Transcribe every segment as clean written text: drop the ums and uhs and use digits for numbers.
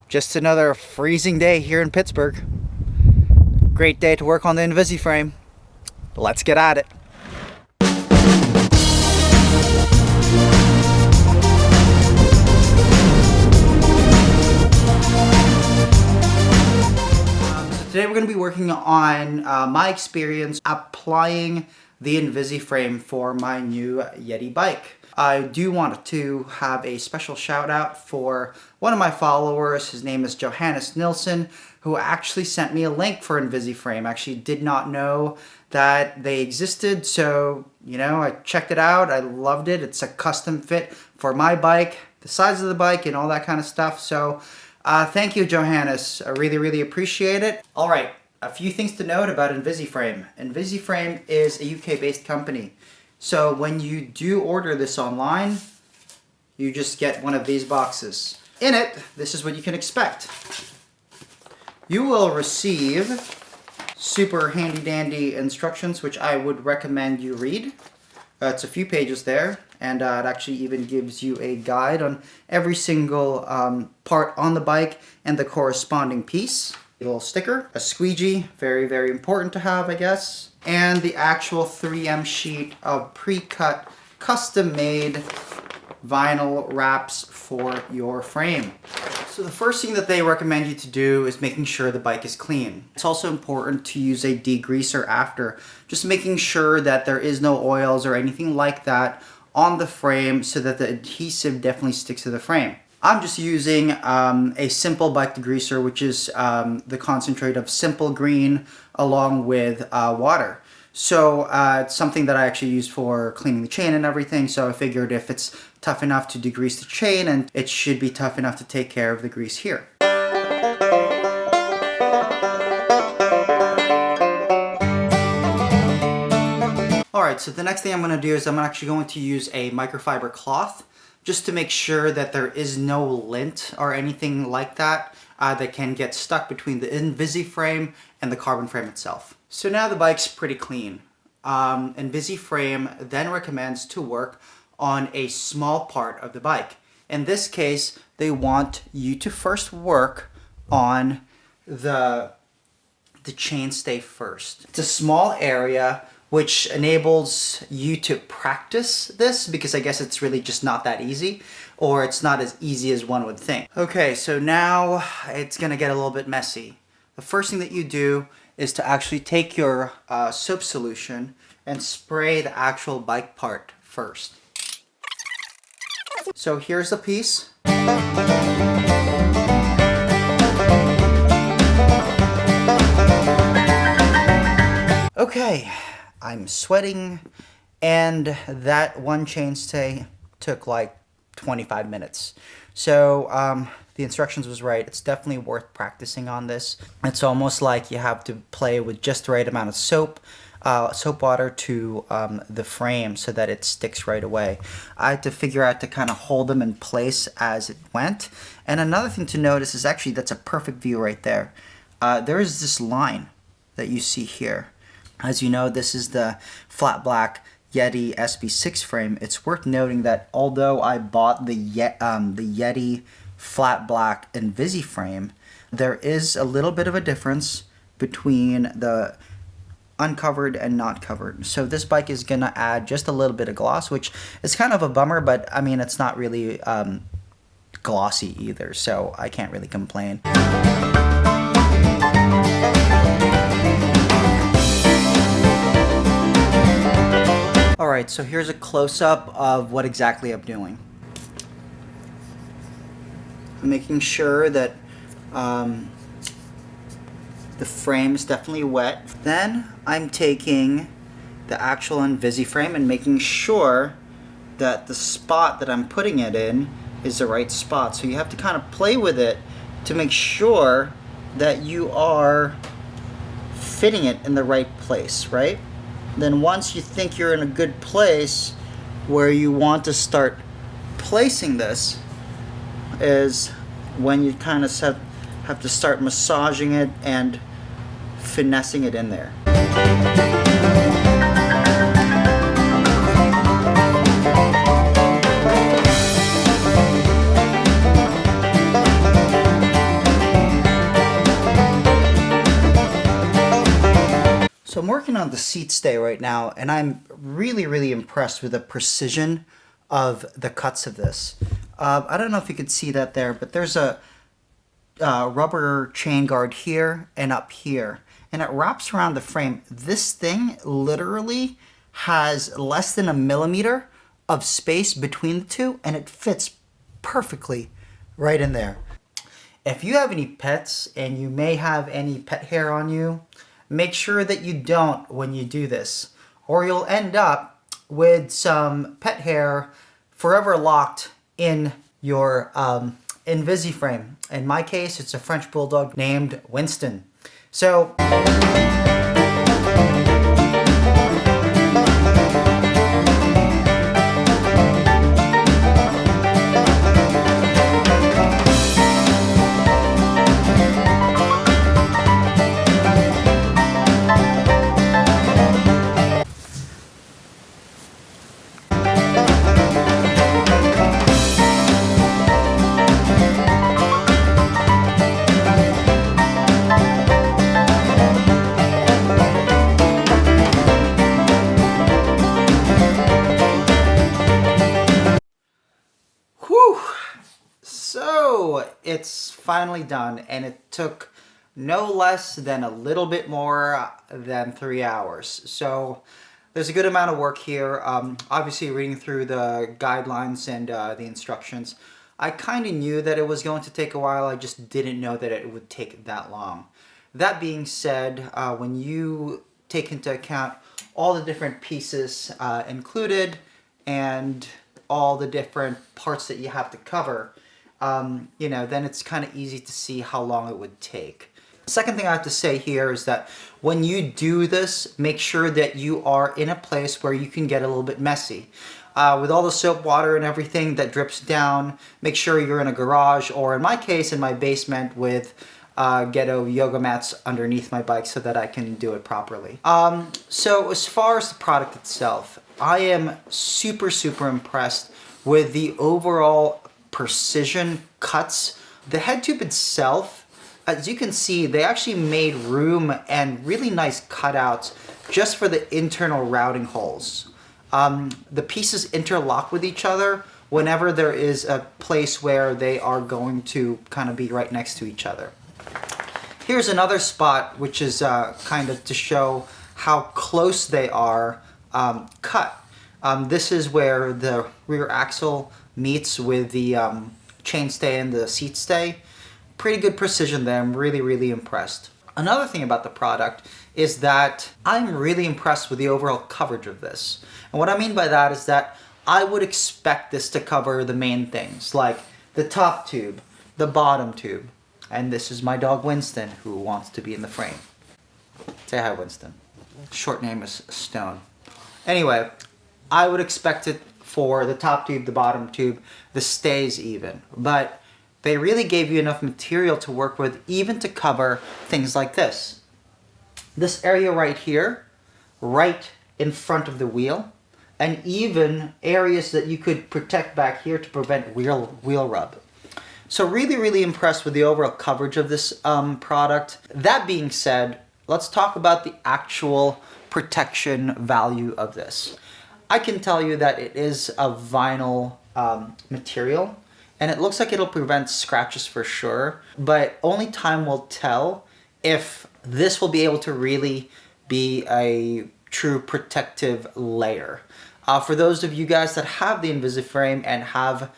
Just another freezing day here in Pittsburgh. Great day to work on the Invisiframe. Let's get at it. Today we're going to be working on my experience applying the Invisiframe for my new Yeti bike. I do want to have a special shout out for one of my followers. His name is Johannes Nilsen, who actually sent me a link for Invisiframe. I actually did not know that they existed, so I checked it out. I loved it. It's a custom fit for my bike, the size of the bike, and all that kind of stuff. So thank you, Johannes. I really appreciate it. All right, a few things to note about Invisiframe. Invisiframe is a UK-based company. So when you do order this online, you just get one of these boxes. In it, this is what you can expect. You will receive super handy dandy instructions, which I would recommend you read. It's a few pages there, and it actually even gives you a guide on every single part on the bike and the corresponding piece. A little sticker, a squeegee, very important to have, I guess, and the actual 3M sheet of pre-cut, custom-made vinyl wraps for your frame. So the first thing that they recommend you to do is making sure the bike is clean. It's also important to use a degreaser after, just making sure that there is no oils or anything like that on the frame so that the adhesive definitely sticks to the frame. I'm just using a simple bike degreaser, which is the concentrate of simple green along with water. So it's something that I actually use for cleaning the chain and everything, so I figured if it's tough enough to degrease the chain, and it should be tough enough to take care of the grease here. Alright, so the next thing I'm going to do is I'm actually going to use a microfiber cloth just to make sure that there is no lint or anything like that that can get stuck between the Invisiframe and the carbon frame itself. So now the bike's pretty clean. Invisiframe then recommends to work on a small part of the bike. In this case, they want you to first work on the chainstay first. It's a small area which enables you to practice this, because I guess it's really just not that easy, or it's not as easy as one would think. Okay, so now it's gonna get a little bit messy. The first thing that you do is to actually take your soap solution and spray the actual bike part first. So here's the piece. Okay, I'm sweating, and that one chainstay took like 25 minutes. So the instructions was right. It's definitely worth practicing on this. It's almost like you have to play with just the right amount of soap water to the frame so that it sticks right away. I had to figure out to kind of hold them in place as it went. And another thing to notice is actually that's a perfect view right there. There is this line that you see here. As you know, this is the flat black Yeti SB6 frame. It's worth noting that although I bought the Yeti flat black Invisiframe, there is a little bit of a difference between the uncovered and not covered. So this bike is gonna add just a little bit of gloss, which is kind of a bummer, but I mean, it's not really glossy either, so I can't really complain. Alright, so here's a close-up of what exactly I'm doing. I'm making sure that the frame is definitely wet. Then I'm taking the actual Invisiframe and making sure that the spot that I'm putting it in is the right spot. So you have to kind of play with it to make sure that you are fitting it in the right place, right? Then once you think you're in a good place where you want to start placing this is when you kind of have to start massaging it and finessing it in there. I'm working on the seat stay right now, and I'm really impressed with the precision of the cuts of this. I don't know if you could see that there, but there's a rubber chain guard here and up here, and it wraps around the frame. This thing literally has less than a millimeter of space between the two, and it fits perfectly right in there. If you have any pets and you may have any pet hair on you, make sure that you don't when you do this, or you'll end up with some pet hair forever locked in your Invisiframe. In my case, it's a French Bulldog named Winston. So it's finally done, and it took no less than a little bit more than 3 hours. So there's a good amount of work here. Obviously, reading through the guidelines and the instructions, I kind of knew that it was going to take a while. I just didn't know that it would take that long. That being said, when you take into account all the different pieces included and all the different parts that you have to cover, you know, then it's kind of easy to see how long it would take. Second thing I have to say here is that when you do this, make sure that you are in a place where you can get a little bit messy. With all the soap water and everything that drips down, make sure you're in a garage, or in my case, in my basement with ghetto yoga mats underneath my bike so that I can do it properly. So as far as the product itself, I am super impressed with the overall precision cuts. The head tube itself, as you can see, they actually made room and really nice cutouts just for the internal routing holes. The pieces interlock with each other whenever there is a place where they are going to kind of be right next to each other. Here's another spot which is kind of to show how close they are cut. This is where the rear axle meets with the chainstay and the seat stay. Pretty good precision there. I'm really impressed. Another thing about the product is that I'm really impressed with the overall coverage of this. And what I mean by that is that I would expect this to cover the main things, like the top tube, the bottom tube, and this is my dog Winston, who wants to be in the frame. Say hi, Winston. Short name is Stone. Anyway, I would expect it for the top tube, the bottom tube, the stays even. But they really gave you enough material to work with, even to cover things like this. This area right here, right in front of the wheel, and even areas that you could protect back here to prevent wheel rub. So really impressed with the overall coverage of this product. That being said, let's talk about the actual protection value of this. I can tell you that it is a vinyl material, and it looks like it'll prevent scratches for sure, but only time will tell if this will be able to really be a true protective layer. For those of you guys that have the Invisiframe and have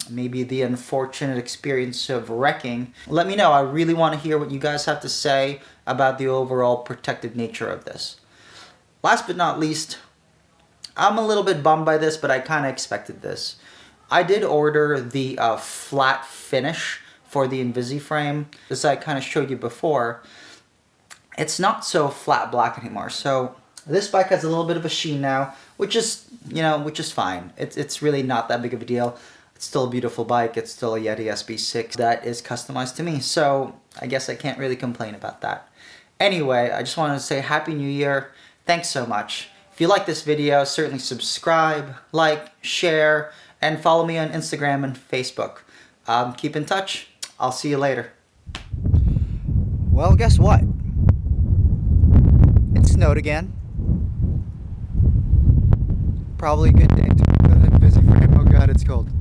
maybe the unfortunate experience of wrecking, let me know. I really want to hear what you guys have to say about the overall protective nature of this. Last but not least, I'm a little bit bummed by this, but I kind of expected this. I did order the flat finish for the Invisiframe, as I kind of showed you before. It's not so flat black anymore, so this bike has a little bit of a sheen now, which is, you know, which is fine. It's really not that big of a deal. It's still a beautiful bike. It's still a Yeti SB6 that is customized to me, so I guess I can't really complain about that. Anyway, I just wanted to say Happy New Year. Thanks so much. If you like this video, certainly subscribe, like, share, and follow me on Instagram and Facebook. Keep in touch. I'll see you later. Well, guess what? It's snowed again. Probably a good day to work with Invisiframe. Oh god, it's cold.